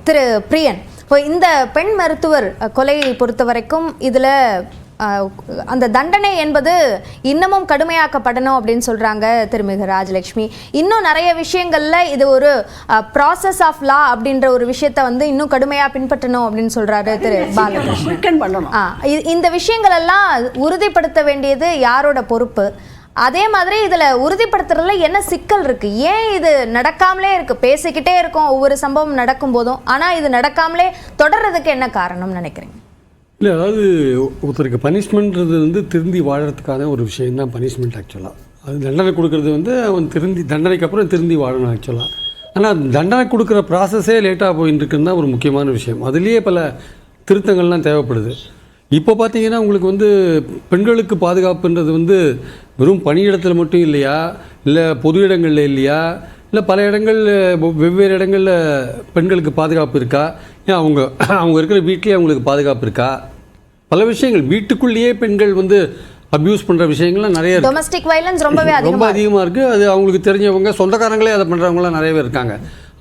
திரு பிரியன், இப்போ இந்த பெண் மருத்துவர் கொலையை பொறுத்த வரைக்கும் இதில் அந்த தண்டனை என்பது இன்னமும் கடுமையாக்கப்படணும் அப்படின்னு சொல்கிறாங்க திருமிகு ராஜலட்சுமி. இன்னும் நிறைய விஷயங்களில் இது ஒரு ப்ராசஸ் ஆஃப் லா அப்படின்ற ஒரு விஷயத்த வந்து இன்னும் கடுமையாக பின்பற்றணும் அப்படின்னு சொல்கிறாரு திரு பாலகிருஷ்ணன். இந்த விஷயங்கள் எல்லாம் உறுதிப்படுத்த வேண்டியது யாரோட பொறுப்பு? அதே மாதிரி இதில் உறுதிப்படுத்துறதுல என்ன சிக்கல் இருக்குது? ஏன் இது நடக்காமலே இருக்குது? பேசிக்கிட்டே இருக்கோம் ஒவ்வொரு சம்பவம் நடக்கும் போதும், ஆனால் இது நடக்காமலே தொடர்றதுக்கு என்ன காரணம்னு நினைக்கிறீங்க? இல்லை, அதாவது ஒருத்தருக்கு பனிஷ்மெண்ட்றது வந்து திருந்தி வாழறதுக்கான ஒரு விஷயம் தான் பனிஷ்மெண்ட். ஆக்சுவலாக அது தண்டனை கொடுக்கறது வந்து அவன் தண்டனைக்கு அப்புறம் திருந்தி வாழணும் ஆக்சுவலாக. ஆனால் தண்டனை கொடுக்குற ப்ராசஸே லேட்டாக போயின்னு இருக்குன்னு தான் ஒரு முக்கியமான விஷயம். அதுலேயே பல திருத்தங்கள்லாம் தேவைப்படுது. இப்போ பார்த்தீங்கன்னா உங்களுக்கு வந்து பெண்களுக்கு பாதுகாப்புன்றது வந்து வெறும் பணியிடத்தில் மட்டும் இல்லையா, இல்லை பொது இடங்களில் இல்லையா, இல்லை பல இடங்களில் வெவ்வேறு இடங்களில் பெண்களுக்கு பாதுகாப்பு இருக்கா? ஏன் அவங்க இருக்கிற வீட்லேயே அவங்களுக்கு பாதுகாப்பு இருக்கா? பல விஷயங்கள் வீட்டுக்குள்ளேயே பெண்கள் வந்து அப்யூஸ் பண்ணுற விஷயங்கள்லாம் நிறைய இருக்குது. டொமஸ்டிக் வயலன்ஸ் ரொம்ப அதிகமாக இருக்குது. அது அவங்களுக்கு தெரிஞ்சவங்க சொந்தக்காரங்களே அதை பண்ணுறவங்களாம் நிறைய பேர் இருக்காங்க.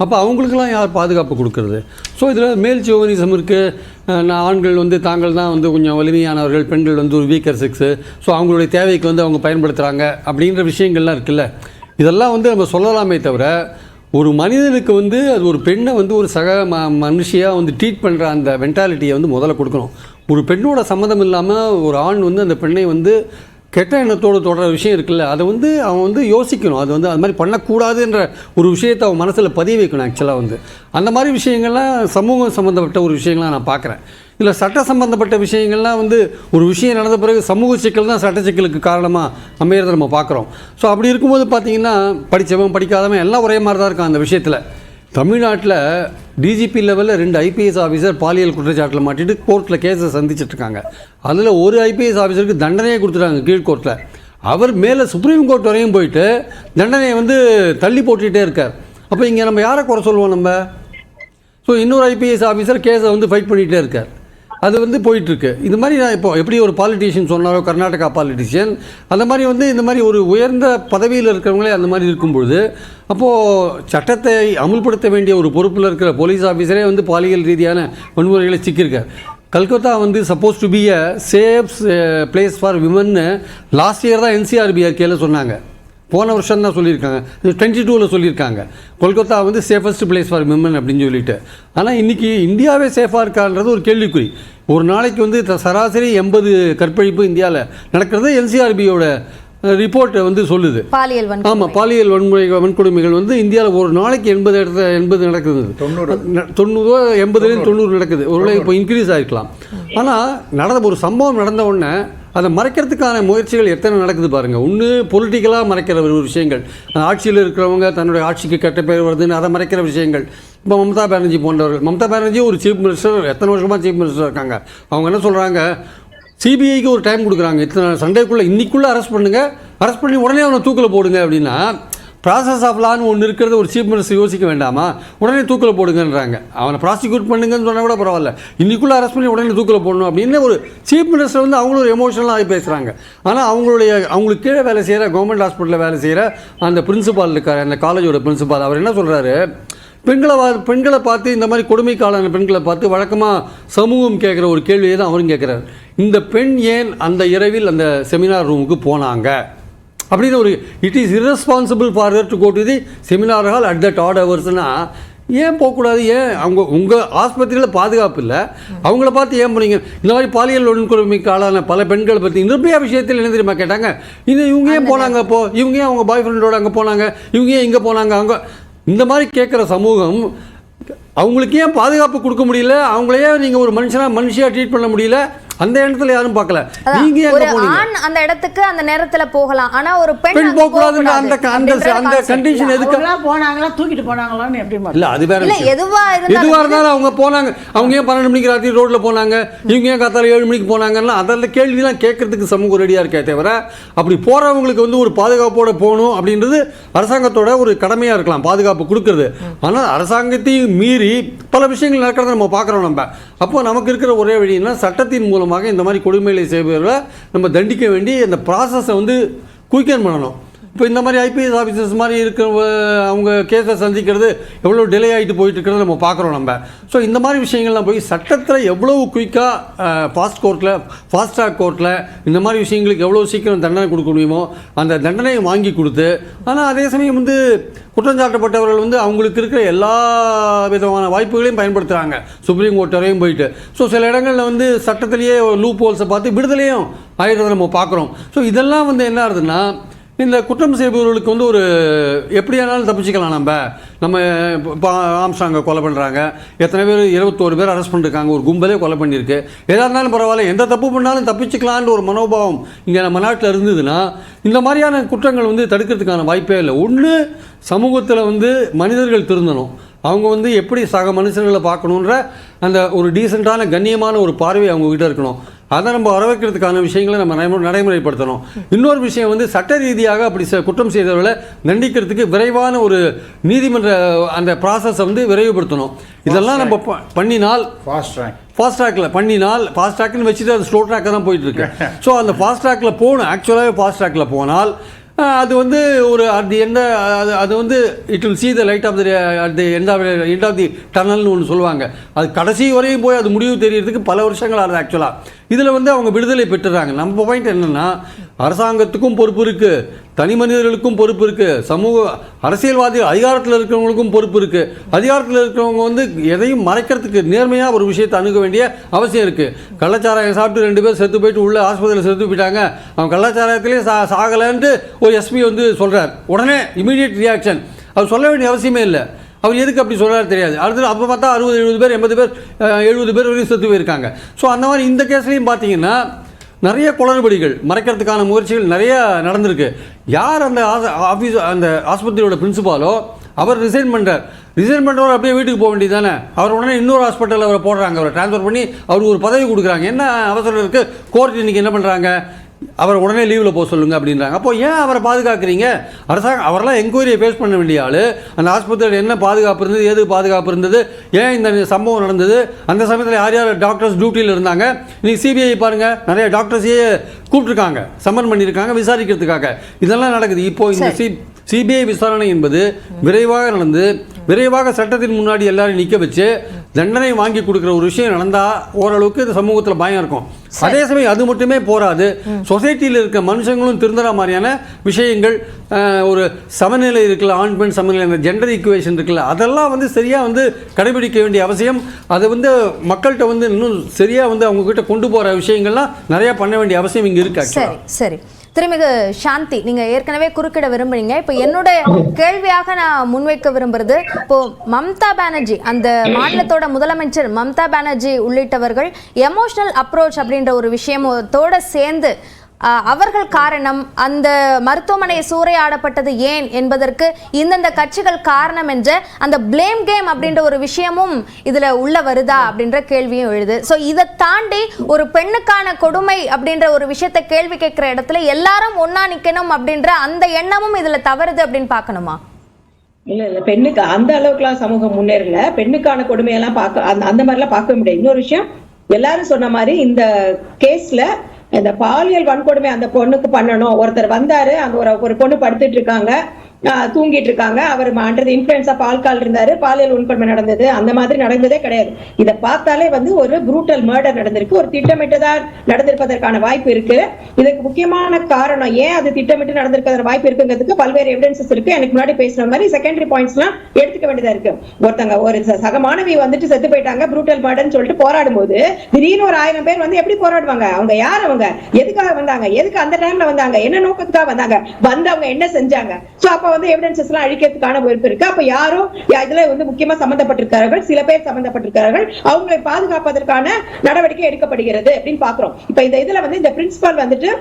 அப்போ அவங்களுக்கெல்லாம் யார் பாதுகாப்பு கொடுக்குறது? ஸோ இதில் மேல் சியோவனிசம் இருக்குது. ஆண்கள் வந்து தாங்கள் தான் வந்து கொஞ்சம் வலிமையானவர்கள், பெண்கள் வந்து ஒரு வீக்கர் செக்ஸு, ஸோ அவங்களுடைய தேவைக்கு வந்து அவங்க பயன்படுத்துகிறாங்க அப்படின்ற விஷயங்கள்லாம் இருக்குல்ல. இதெல்லாம் வந்து நம்ம சொல்லலாமே தவிர, ஒரு மனிதனுக்கு வந்து அது ஒரு பெண்ணை வந்து ஒரு சக மனுஷியாக வந்து ட்ரீட் பண்ணுற அந்த மென்டாலிட்டியை வந்து முதல்ல கொடுக்கணும். ஒரு பெண்ணோட சம்மதம் இல்லாமல் ஒரு ஆண் வந்து அந்த பெண்ணை வந்து கெட்ட எண்ணத்தோடு தொடர விஷயம் இருக்குல்ல, அதை வந்து அவன் வந்து யோசிக்கணும். அது வந்து அது மாதிரி பண்ணக்கூடாதுன்ற ஒரு விஷயத்தை அவன் மனசில் பதிய வைக்கணும். ஆக்சுவலாக வந்து அந்த மாதிரி விஷயங்கள்லாம் சமூகம் சம்மந்தப்பட்ட ஒரு விஷயங்கள்லாம் நான் பார்க்குறேன். இல்லை சட்ட சம்பந்தப்பட்ட விஷயங்கள்லாம் வந்து ஒரு விஷயம் நடந்த பிறகு சமூக சிக்கல் தான் சட்ட சிக்கலுக்கு காரணமாக அமையிறதை நம்ம பார்க்குறோம். ஸோ அப்படி இருக்கும்போது பார்த்திங்கன்னா படித்தவன் படிக்காதவன் எல்லாம் ஒரே மாதிரி தான் இருக்கான் அந்த விஷயத்தில். தமிழ்நாட்டில் டிஜிபி லெவலில் 2 ஐபிஎஸ் ஆஃபீஸர் பாலியல் குற்றச்சாட்டில் மாட்டிட்டு கோர்ட்டில் கேஸை சந்திச்சிட்ருக்காங்க. அதில் ஒரு ஐபிஎஸ் ஆஃபீஸருக்கு தண்டனையே கொடுத்துட்டாங்க கீழ்கோர்ட்டில். அவர் மேலே சுப்ரீம் கோர்ட் வரையும் போயிட்டு தண்டனையை வந்து தள்ளி போட்டுகிட்டே இருக்கார். அப்போ இங்கே நம்ம யாரை குறை சொல்லுவோம் நம்ம? ஸோ இன்னொரு ஐபிஎஸ் ஆஃபீஸர் கேஸை வந்து ஃபைட் பண்ணிகிட்டே இருக்கார். அது வந்து போயிட்டுருக்கு. இந்த மாதிரி நான் இப்போ எப்படி ஒரு பாலிட்டிஷியன் சொன்னாரோ, கர்நாடகா பாலிட்டிஷியன், அந்த மாதிரி வந்து இந்த மாதிரி ஒரு உயர்ந்த பதவியில் இருக்கிறவங்களே அந்த மாதிரி இருக்கும்பொழுது, அப்போது சட்டத்தை அமுல்படுத்த வேண்டிய ஒரு பொறுப்பில் இருக்கிற போலீஸ் ஆஃபீஸரே வந்து பாலியல் ரீதியான வன்முறைகளை சிக்கியிருக்கார். கல்கத்தா வந்து supposed to be a safe place for விமன்னு லாஸ்ட் இயர் தான் NCRBRKல சொன்னாங்க. போன வருஷம் தான் சொல்லியிருக்காங்க, 22ல் சொல்லியிருக்காங்க கொல்கத்தா வந்து சேஃபஸ்ட் பிளேஸ் ஃபார் விமன் அப்படின்னு சொல்லிட்டு. ஆனால் இன்றைக்கி இந்தியாவே சேஃபாக இருக்கான்றது ஒரு கேள்விக்குறி. ஒரு நாளைக்கு வந்து சராசரி 80 கற்பழிப்பு இந்தியாவில் நடக்கிறது NCRBயோட ரிப்போர்ட் வந்து சொல்லுது. பாலியல் வன்கொடுமைகள் வந்து இந்தியாவில் ஒரு நாளைக்கு 80 நடக்குது. 90 நடக்குது. ஒரு இப்போ இன்க்ரீஸ் ஆகிருக்கலாம். ஆனால் ஒரு சம்பவம் நடந்த உடனே அதை மறைக்கிறதுக்கான முயற்சிகள் எத்தனை நடக்குது பாருங்கள். ஒன்று பொலிட்டிக்கலாக மறைக்கிற ஒரு விஷயங்கள், ஆட்சியில் இருக்கிறவங்க தன்னுடைய ஆட்சிக்கு கெட்ட பேர் வருதுன்னு அதை மறைக்கிற விஷயங்கள். இப்போ மம்தா பானர்ஜி போன்றவர்கள், மம்தா பானர்ஜி ஒரு சீஃப் மினிஸ்டர், எத்தனை வருஷமாக சீஃப் மினிஸ்டர் இருக்காங்க. அவங்க என்ன சொல்கிறாங்க, சிபிஐக்கு ஒரு டைம் கொடுக்குறாங்க, இத்தனை சண்டேக்குள்ளே இன்னைக்குள்ளே அரெஸ்ட் பண்ணுங்கள், அரெஸ்ட் பண்ணி உடனே அவனை தூக்கில் போடுங்க அப்படின்னா, ப்ராசஸ் ஆஃப் லான்னு ஒன்று இருக்கிறது ஒரு சீஃப் மினிஸ்டர் யோசிக்க வேண்டாமா? உடனே தூக்கில் போடுங்கன்றாங்க. அவனை ப்ராசிக்யூட் பண்ணுங்கன்னு சொன்னால் கூட பரவாயில்ல, இன்றைக்குள்ளே அரெஸ்ட் பண்ணி உடனே தூக்கில் போடணும் அப்படின்னு ஒரு சீஃப் மினிஸ்டர் வந்து அவங்களும் எமோஷனலாக ஆகி பேசுகிறாங்க. ஆனால் அவங்களுக்கு கீழே வேலை செய்கிற கவர்மெண்ட் ஹாஸ்பிட்டலில் வேலை செய்கிற அந்த பிரின்சிபால் இருக்கார், அந்த காலேஜோட பிரின்சிபால், அவர் என்ன சொல்கிறாரு, பெண்களை பார்த்து இந்த மாதிரி கொடுமைக்காலான பெண்களை பார்த்து வழக்கமாக சமூகம் கேட்குற ஒரு கேள்வியை தான் அவரும் கேட்குறாரு. இந்த பெண் ஏன் அந்த இரவில் அந்த செமினார் ரூமுக்கு போனாங்க அப்படின்னு ஒரு it is irresponsible for her to go to the seminar hall at that odd hoursனா ஏன் போகக்கூடாது? ஏன் உங்கள் ஆஸ்பத்திரியில் பாதுகாப்பு இல்லை, அவங்கள பார்த்து ஏன் போனீங்க? இந்த மாதிரி பாலியல் வன்கொடுமைக்கு ஆளான பல பெண்களை பற்றி நிர்பயா விஷயத்தில் என்ன தெரியுமா கேட்டாங்க, இவங்க ஏன் போனாங்க, அப்போது இவங்க ஏன் அவங்க பாய் ஃப்ரெண்டோட அங்கே போனாங்க, இவங்க ஏன் இங்கே போனாங்க, அங்கே இந்த மாதிரி கேட்குற சமூகம் அவங்களுக்கு ஏன் பாதுகாப்பு கொடுக்க முடியல? அவங்களையே நீங்கள் ஒரு மனுஷியாக ட்ரீட் பண்ண முடியல? அந்த இடத்துல யாரும் பார்க்கல. நீங்க எங்க போனீங்க? அந்த இடத்துக்கு அந்த நேரத்துல போகலாம், ஆனா ஒரு பெண் போக கூடாதுன்னு அந்த கண்டிஷன் எதுக்கு போனாங்களா, தூக்கிட்டு போனாங்களான்னு எப்படி இல்ல, அது வேற இல்ல. எதுவா இருந்தாலும் அவங்க போனாங்க. அவங்க ஏன் 12 மணிக்கு ராத்திரி ரோட்ல போனாங்க, இவங்க ஏன் காத்தால 7 மணிக்கு போனாங்கன்னா அதெல்லாம் கேள்விலாம் கேட்கறதுக்கு சமூகம் ரெடியா இருக்கே தவிர, அப்படி போறவங்களுக்கு வந்து ஒரு பாதுகாப்போட போகணும் அப்படின்றது அரசாங்கத்தோட ஒரு கடமையா இருக்கலாம், பாதுகாப்பு கொடுக்கறது. ஆனால் அரசாங்கத்தையும் மீறி பல விஷயங்கள் நடக்கிறத நம்ம பார்க்குறோம். அப்போ நமக்கு இருக்கிற ஒரே வழின்னா சட்டத்தின் மூலமாக இந்த மாதிரி கொடுமைகளை செய்பவர்களை நம்ம தண்டிக்க வேண்டி அந்த ப்ராசஸை வந்து குயிக்கன் பண்ணணும். இப்போ இந்த மாதிரி ஐபிஎஸ் ஆஃபீஸர்ஸ் மாதிரி இருக்கிற அவங்க கேஸை சந்திக்கிறது எவ்வளோ டிலே ஆகிட்டு போயிட்டு இருக்கிறத நம்ம பார்க்குறோம் நம்ம. ஸோ இந்த மாதிரி விஷயங்கள்லாம் போய் சட்டத்தில் எவ்வளோ குயிக்காக ஃபாஸ்ட் ட்ராக் கோர்ட்டில் இந்த மாதிரி விஷயங்களுக்கு எவ்வளோ சீக்கிரம் தண்டனை கொடுக்க முடியுமோ அந்த தண்டனையை வாங்கி கொடுத்து, ஆனால் அதே சமயம் வந்து குற்றஞ்சாட்டப்பட்டவர்கள் வந்து அவங்களுக்கு இருக்கிற எல்லா விதமான வாய்ப்புகளையும் பயன்படுத்துகிறாங்க சுப்ரீம் கோர்ட் வரையும் போயிட்டு. ஸோ சில இடங்களில் வந்து சட்டத்திலேயே லூப் ஹோல்ஸை பார்த்து விடுதலையும் ஆகிடுறத நம்ம பார்க்குறோம். ஸோ இதெல்லாம் வந்து என்ன ஆகுதுன்னா, இந்த குற்றம் செய்பவர்களுக்கு வந்து ஒரு எப்படியானாலும் தப்பிச்சுக்கலாம். நம்ம இப்போ ஆம்ஸ்ட்ராங்கை கொலை பண்ணுறாங்க, எத்தனை பேர் 21 பேர் அரெஸ்ட் பண்ணிருக்காங்க, ஒரு கும்பலே கொலை பண்ணியிருக்கு. எதாக இருந்தாலும் பரவாயில்ல, எந்த தப்பு பண்ணாலும் தப்பிச்சுக்கலான்ற ஒரு மனோபாவம் இங்கே நம்ம நாட்டில் இருந்ததுன்னா இந்த மாதிரியான குற்றங்கள் வந்து தடுக்கிறதுக்கான வாய்ப்பே இல்லை. ஒன்று சமூகத்தில் வந்து மனிதர்கள் திருந்தணும், அவங்க வந்து எப்படி சக மனுஷர்களை பார்க்கணுன்ற அந்த ஒரு டீசெண்டான கண்ணியமான ஒரு பார்வை அவங்கக்கிட்ட இருக்கணும். அதை நம்ம வரவேற்கிறதுக்கான விஷயங்களை நம்ம நடைமுறைப்படுத்தணும். இன்னொரு விஷயம் வந்து சட்ட ரீதியாக அப்படி குற்றம் செய்தவர்களை தண்டிக்கிறதுக்கு விரைவான ஒரு நீதிமன்ற அந்த ப்ராசஸை வந்து விரைவுபடுத்தணும். இதெல்லாம் நம்ம பண்ணினால் ஃபாஸ்ட் ட்ராக்கில் பண்ணினால், ஃபாஸ்ட் ட்ராக்னு வச்சுட்டு அது ஸ்லோ ட்ராக்காக தான் போயிட்டுருக்கு. ஸோ அந்த ஃபாஸ்ட் ட்ராக்கில் போகணும். ஆக்சுவலாகவே ஃபாஸ்ட் ட்ராக்கில் போனால் அது வந்து ஒரு அது வந்து it will see the light of the at the end of the tunnelனு ஒன்று சொல்லுவாங்க. அது கடைசி வரையும் போய் அது முடிவு தெரியறதுக்கு பல வருஷங்கள் ஆகுது ஆக்சுவலாக. இதில் வந்து அவங்க விடுதலை பெற்றுறாங்க. நம்ம பாயிண்ட் என்னென்னா, அரசாங்கத்துக்கும் பொறுப்பு இருக்குது, தனி மனிதர்களுக்கும் பொறுப்பு இருக்குது, சமூக அரசியல்வாதி அதிகாரத்தில் இருக்கிறவங்களுக்கும் பொறுப்பு இருக்குது. அதிகாரத்தில் இருக்கிறவங்க வந்து எதையும் மறைக்கிறதுக்கு நேர்மையாக ஒரு விஷயத்தை அணுக வேண்டிய அவசியம் இருக்குது. கள்ளச்சாராயம் சாப்பிட்டு 2 பேர் செத்து போயிட்டு உள்ள ஆஸ்பத்திரியில் செத்து போயிட்டாங்க, அவன் கள்ளச்சாராயத்திலே சாகலைன்ட்டு ஒரு எஸ்பி வந்து சொல்கிறார். உடனே இமீடியட் ரியாக்ஷன். அவர் சொல்ல வேண்டிய அவசியமே இல்லை. அவர் எதுக்கு அப்படி சொல்கிறாரு தெரியாது. அடுத்து அப்போ பார்த்தா 60-70 பேர் 80 பேர் 70 பேர் வரையும் செத்து போயிருக்காங்க. ஸோ அந்த மாதிரி இந்த கேஸ்லையும் பார்த்தீங்கன்னா நிறைய குளறுபடிகள் மறைக்கிறதுக்கான முயற்சிகள் நிறைய நடந்திருக்கு. யார் அந்த அந்த ஆஸ்பத்திரியோட பிரின்சிபாலோ அவர் ரிசைன் பண்ணுறவர் அப்படியே வீட்டுக்கு போக வேண்டியது தானே. அவர் உடனே இன்னொரு ஹாஸ்பிட்டலில் அவரை போடுறாங்க, அவரை ட்ரான்ஸ்ஃபர் பண்ணி அவருக்கு ஒரு பதவி கொடுக்குறாங்க. என்ன அவசரம் இருக்குது? கோர்ட் இன்றைக்கி என்ன பண்ணுறாங்க, அவரை உடனே லீவில் போக சொல்லுங்கள் அப்படின்றாங்க. அப்போ ஏன் அவரை பாதுகாக்கிறீங்க? அரசாங்கம் அவரெல்லாம் என்கொயரியை ஃபேஸ் பண்ண வேண்டிய ஆள். அந்த ஆஸ்பத்திரியில் என்ன பாதுகாப்பு இருந்தது, ஏது பாதுகாப்பு இருந்தது, ஏன் இந்த சம்பவம் நடந்தது, அந்த சமயத்தில் யார் யார் டாக்டர்ஸ் டியூட்டியில் இருந்தாங்க. இன்றைக்கி சிபிஐ பாருங்கள், நிறைய டாக்டர்ஸையே கூப்பிட்ருக்காங்க, சம்மன் பண்ணியிருக்காங்க விசாரிக்கிறதுக்காக. இதெல்லாம் நடக்குது. இப்போது இந்த சிபிஐ விசாரணை என்பது விரைவாக நடந்து விரைவாக சட்டத்தின் முன்னாடி எல்லாரும் நிற்க வச்சு தண்டனை வாங்கி கொடுக்குற ஒரு விஷயம் நடந்தால் ஓரளவுக்கு இந்த சமூகத்தில் பயம் இருக்கும். அதே சமயம் அது மட்டுமே போராது, சொசைட்டியில் இருக்க மனுஷங்களும் திருந்துற மாதிரியான விஷயங்கள், ஒரு சமநிலை இருக்குல்ல, ஆண் பெண் சமநிலை, அந்த ஜெண்டர் ஈக்குவேஷன் இருக்குல்ல, அதெல்லாம் வந்து சரியாக வந்து கடைபிடிக்க வேண்டிய அவசியம். அதை வந்து மக்கள்கிட்ட வந்து இன்னும் சரியாக வந்து அவங்கக்கிட்ட கொண்டு போகிற விஷயங்கள்லாம் நிறையா பண்ண வேண்டிய அவசியம் இங்கே இருக்கு. சரி சரி, திருமிகு சாந்தி, நீங்க ஏற்கனவே குறுக்கிட விரும்புறீங்க. இப்போ என்னோட கேள்வியாக நான் முன்வைக்க விரும்புறது, இப்போ மம்தா பானர்ஜி, அந்த மாநிலத்தோட முதலமைச்சர் மம்தா பானர்ஜி உள்ளிட்டவர்கள் எமோஷனல் அப்ரோச் அப்படின்ற ஒரு விஷயத்தோட சேர்ந்து அவர்கள் காரணம், அந்த மருத்துவமனை சூறையாடப்பட்டது ஏன் என்பதற்கு இந்தந்த கட்சிகள் காரணம் என்ற அந்த பிளேம் கேம் அப்படின்ற ஒரு விஷயமும் இதுல உள்ள வருதா அப்படின்ற கேள்வியும் எழுது. ஸோ இதை தாண்டி ஒரு பெண்ணுக்கான கொடுமை அப்படின்ற ஒரு விஷயத்தை கேள்வி கேட்கிற இடத்துல எல்லாரும் ஒன்னா நிக்கணும் அப்படின்ற அந்த எண்ணமும் இதுல தவறுது அப்படின்னு பார்க்கணுமா? இல்ல பெண்ணுக்கு அந்த அளவுக்குலாம் சமூகம் முன்னேறல. பெண்ணுக்கான கொடுமையெல்லாம் அந்த மாதிரிலாம் பார்க்க முடியாது. இன்னொரு விஷயம், எல்லாரும் சொன்ன மாதிரி இந்த கேஸ்ல இந்த பாலியல் வன்கொடுமை அந்த பொண்ணுக்கு பண்ணணும். ஒருத்தர் வந்தாரு, அந்த ஒரு பொண்ணு படுத்துட்டு இருக்காங்க, தூங்கிட்டு இருக்காங்க, அவர் அண்டர் இன்ஃப்ளூயன்ஸ் ஆஃப் ஆல்கஹால் இருந்தாரு, பாலியல் வன்கொடுமை நடந்தது, அந்த மாதிரி நடந்ததே கிடையாது. இதை பார்த்தாலே வந்து ஒரு ப்ரூட்டல் மர்டர் நடந்திருக்கு, ஒரு திட்டமிட்டதா நடந்திருப்பதற்கான வாய்ப்பு இருக்கு. இதுக்கு முக்கியமான காரணம், ஏன் அது திட்டமிட்டு நடந்திருக்கிற வாய்ப்பு இருக்குங்கிறதுக்கு பல்வேறு எவிடன்சஸ் இருக்கு. எனக்கு முன்னாடி பேசுற மாதிரி செகண்டரி பாயிண்ட்ஸ் எல்லாம் எடுத்துக்க வேண்டியதா இருக்கு. ஒருத்தங்க ஒரு சக மாணவி வந்துட்டு செத்து போயிட்டாங்க, ப்ரூட்டல் மர்டர்னு சொல்லிட்டு போராடும் போது திடீர்னு ஒரு 1000 பேர் வந்து எப்படி போராடுவாங்க? அவங்க யார்? அவங்க எதுக்காக வந்தாங்க? எதுக்கு அந்த டைம்ல வந்தாங்க? என்ன நோக்கத்துக்காக வந்தாங்க? வந்து அவங்க என்ன செஞ்சாங்க? சோ அப்ப வந்து எவிடன்சஸ் எல்லாம் அழிக்கிறதுக்கான வாய்ப்பு இருக்கு. அப்ப யாரோ இதுல வந்து முக்கியமா சம்பந்தப்பட்டிருக்கிறார்கள், சில பேர் சம்பந்தப்பட்டிருக்கிறார்கள், அவங்களை பாதுகாப்பதற்கான நடவடிக்கை எடுக்கப்படுகிறது அப்படின்னு பாக்குறோம். இப்ப இந்த இதுல வந்து இந்த பிரின்சிபல் வந்துட்டு